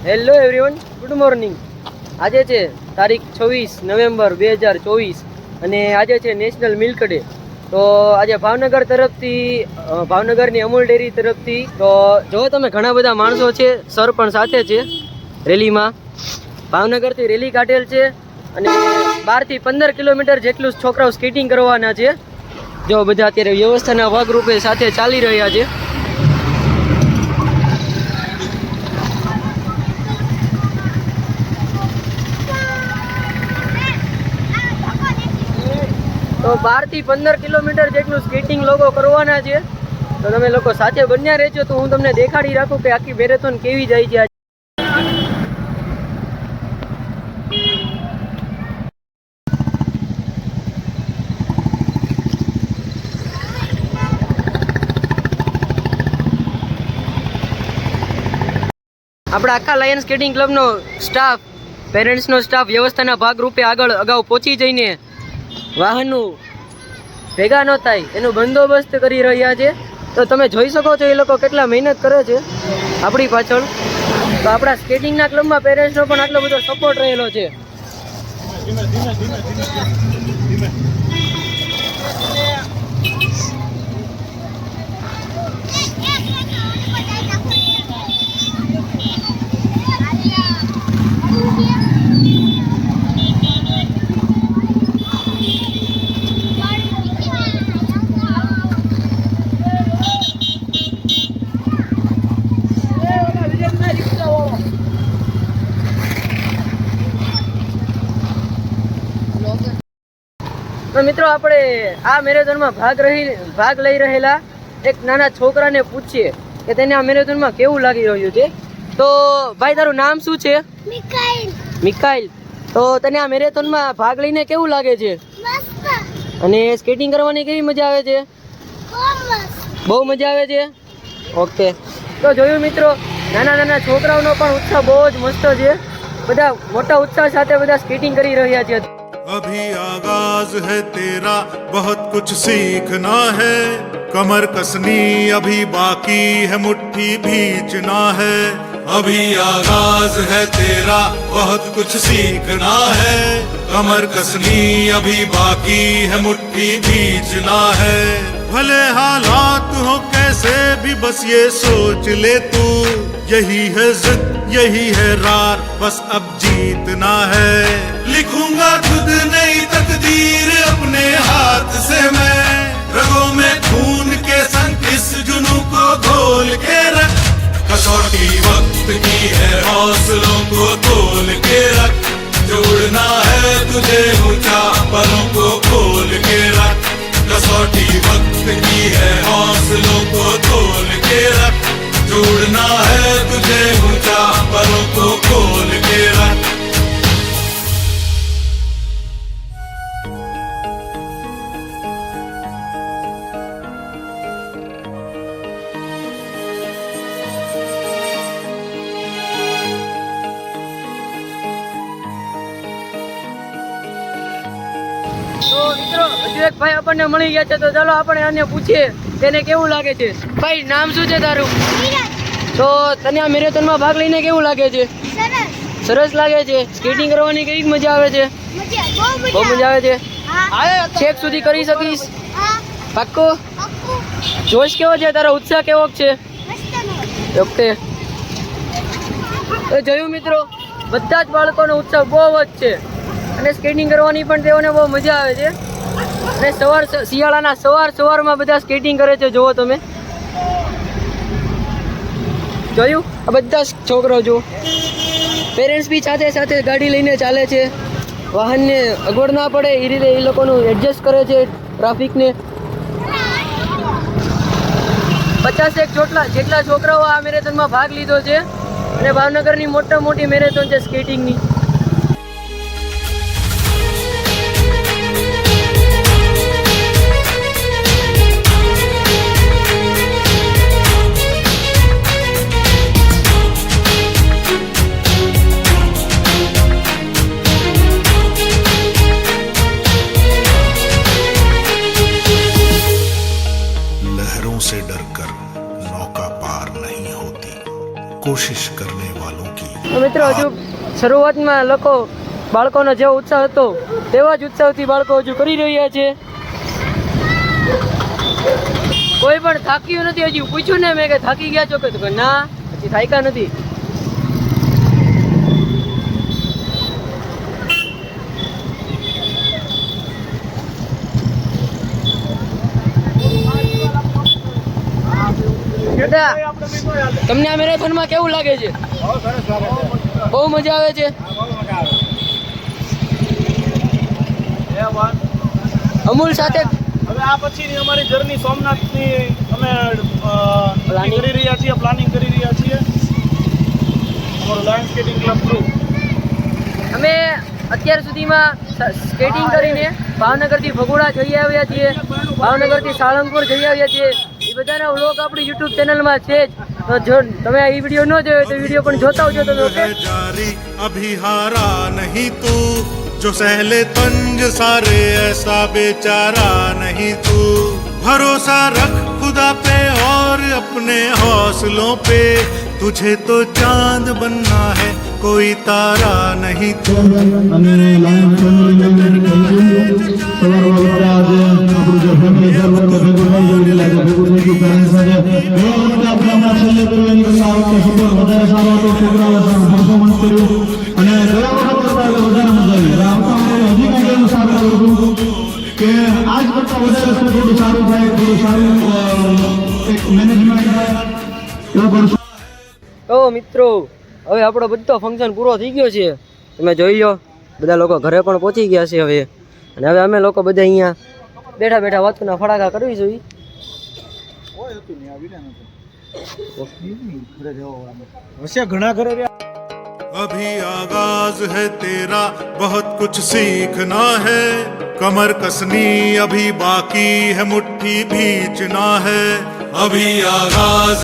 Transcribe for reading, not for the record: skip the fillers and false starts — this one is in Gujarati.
Hello everyone, good morning. આજે છે તારીખ 26 નવેમ્બર 2024 અને આજે છે નેશનલ મિલ્ક ડે. તો આજે ભાવનગર તરફથી, ભાવનગરની અમૂલ ડેરી તરફથી, તો જો તમે ઘણા બધા માણસો છે, સર પણ સાથે છે રેલીમાં. ભાવનગરથી રેલી કાઢેલ છે અને 12 થી 15 કિલોમીટર જેટલું છોકરાઓ સ્કેટિંગ કરવાના છે. જો બધા અત્યારે વ્યવસ્થાના ભાગરૂપે સાથે ચાલી રહ્યા છે. તો 12 થી 15 કિલોમીટર જેટલું સ્કેટિંગ લોકો કરવાના છે. તો તમે લોકો સાથે બન્યા રહેજો તો હું તમને દેખાડી રાખું કે આખી મેરેથોન કેવી જાય છે. આપણા આખા લાયન સ્કેટિંગ ક્લબનો સ્ટાફ, પેરેન્ટ્સનો સ્ટાફ વ્યવસ્થાના ભાગરૂપે અગાઉ પહોંચી જઈને વાહનનું ભેગા ન થાય એનું બંદોબસ્ત કરી રહ્યા છે. તો તમે જોઈ શકો છો એ લોકો કેટલા મહેનત કરે છે આપણી પાછળ. તો આપણા સ્કેટિંગના ક્લબમાં પેરેન્ટ્સનો પણ આટલો બધો સપોર્ટ રહેલો છે. તો મિત્રો, આપણે આ મેરેથોનમાં ભાગ લઈ રહેલા એક નાના છોકરાને પૂછીએ કે તેને આ મેરેથોનમાં કેવું લાગી રહ્યું છે. તો ભાઈ, તારું નામ શું છે? મિકાઈલ. તો તને આ મેરેથોનમાં ભાગ લઈને કેવું લાગે છે? અને સ્કેટિંગ કરવાની કેવી મજા આવે છે? બહુ મજા આવે છે. ઓકે, તો જોયું મિત્રો, નાના છોકરાઓનો પણ ઉત્સાહ બહુ જ મસ્ત છે. બધા મોટા ઉત્સાહ સાથે બધા સ્કેટિંગ કરી રહ્યા છે. अभी आगाज है तेरा, बहुत कुछ सीखना है. कमर कसनी अभी बाकी है, मुट्ठी भींचना है. अभी आगाज है तेरा, बहुत कुछ सीखना है. कमर कसनी अभी बाकी है, मुट्ठी भींचना है. भले हालात हो कैसे भी, बस ये सोच ले तू, यही है जिद, यही है रार, बस अब जीतना है. लिखूंगा खुद नई तकदीर अपने हाथ से मैं, रगों में खून के संग इस जुनून को घोल के रख. कसौटी वक्त की है, हौसलों को तोल के रख. जोड़ना है तुझे ऊंचा, पलों को खोल के रख. कसौटी वक्त की है, हौसलों को तोल के रख. जोड़ना है तुझे ऊंचा, पलों को खोल के रख. તો મિત્રો, હજુ એક ભાઈ આપણને મળી ગયા છે. તો ચાલો આપણે આને પૂછીએ તેને કેવું લાગે છે. ભાઈ, નામ શું છે તારું? તો તને આ મેરેથોનમાં ભાગ લઈને કેવું લાગે છે? સરસ લાગે છે. સ્કેટિંગ કરવાની કેવી મજા આવે છે? બહુ મજા આવે છે. છેક સુધી કરી શકીશ? પાક્કો? જોશ કેવો છે તારો? ઉત્સાહ કેવો છે? ઓકે, તો જોયું મિત્રો, બધા જ બાળકોનો ઉત્સાહ બહુ જ છે અને સ્કેટિંગ કરવાની પણ તેઓને બહુ મજા આવે છે. અને શિયાળાના સવારમાં બધા સ્કેટિંગ કરે છે. જુઓ તમે, જોયું આ બધા છોકરાઓ. જો પેરેન્ટ્સ બી સાથે ગાડી લઈને ચાલે છે. વાહનને અગવડ ના પડે એ રીતે એ લોકોનું એડજસ્ટ કરે છે ટ્રાફિકને. 50 જેટલા છોકરાઓ આ મેરેથોનમાં ભાગ લીધો છે અને ભાવનગરની મોટી મેરેથોન છે સ્કેટિંગની. से डरकर नौका पार नहीं होती, कोशिश करने वालों की તો મિત્રો હજુ શરૂઆતમાં બાળકોનો જેવો ઉત્સાહ હતો તેવા જ ઉત્સાહથી બાળકો હજુ કરી રહ્યા છે. કોઈ પણ થાક્યું નથી. હજી પૂછ્યું ને મેં કે થાકી ગયા છો કે તો કે ના, હજી થાક્યા નથી. દાદા, તમને આ મેરેથોનમાં કેવું લાગે છે? બહુ મજા આવે છે. અમૂલ સાથે હવે આ પછીની અમારી જર્ની સોમનાથની અમે Planning. કરી રહ્યા છીએ, પ્લાનિંગ કરી રહ્યા છીએ. અમારું લાયન સ્કેટિંગ ક્લબ થ્રુ અમે અત્યાર સુધીમાં સ્કેટિંગ કરીને ભાવનગરથી ભગોડા જઈ આવ્યા છીએ, ભાવનગરથી સાળંગપુર જઈ આવ્યા છીએ. એ બધાના વ્લોગ આપણી યુટ્યુબ ચેનલમાં છે જ. તો જો તમે આ વિડીયો ન જોયો તો વિડીયો પણ જોતા આવજો તમે. है जारी अभी हारा नहीं तू जो सहले तंज सारे ऐसा बेचारा नहीं तू भरोसा रख खुदा पे और अपने हौसलों पे तुझे तो चांद बनना है कोई तारा नहीं तू અને લાઈન ફેમિલી સવાર વાળા આજે આપણું જે ફેમિલી સર્વર ભેગું નહીં જોઈ રહ્યા છે, ભેગું થઈ ગયું પેરેન્ટ્સ સાથે એવા વખતે આપણે હમણાં છેલ્લે કરવાની કરતા આ વખતે સપોર્ટ વધારે સારો હતો, છોકરાઓએ સારું પરફોર્મન્સ કર્યું અને ગયા વખત કરતા વધારે મજા આવી. આ વખતે હજી કંઈક એવું સારું કરવું કે આજ કરતા વધારે થોડું સારું થાય, થોડું સારું એક મેનેજમેન્ટ થાય એવું કરશું. તો મિત્રો હવે આપણો બધો ફંક્શન પૂરો થઈ ગયો છે. તમે જોઈ લો બધા લોકો ઘરે પણ પહોંચી ગયા છે હવે. અને હવે અમે લોકો બધા અહીંયા બેઠા બેઠા વાતના ફડાકા કરવી જોઈએ. હશે ઘણા ઘરે રહ્યા. अभी आगाज है तेरा बहुत कुछ सीखना है कमर कसनी अभी बाकी है मुट्ठी भींचना है अभी आगाज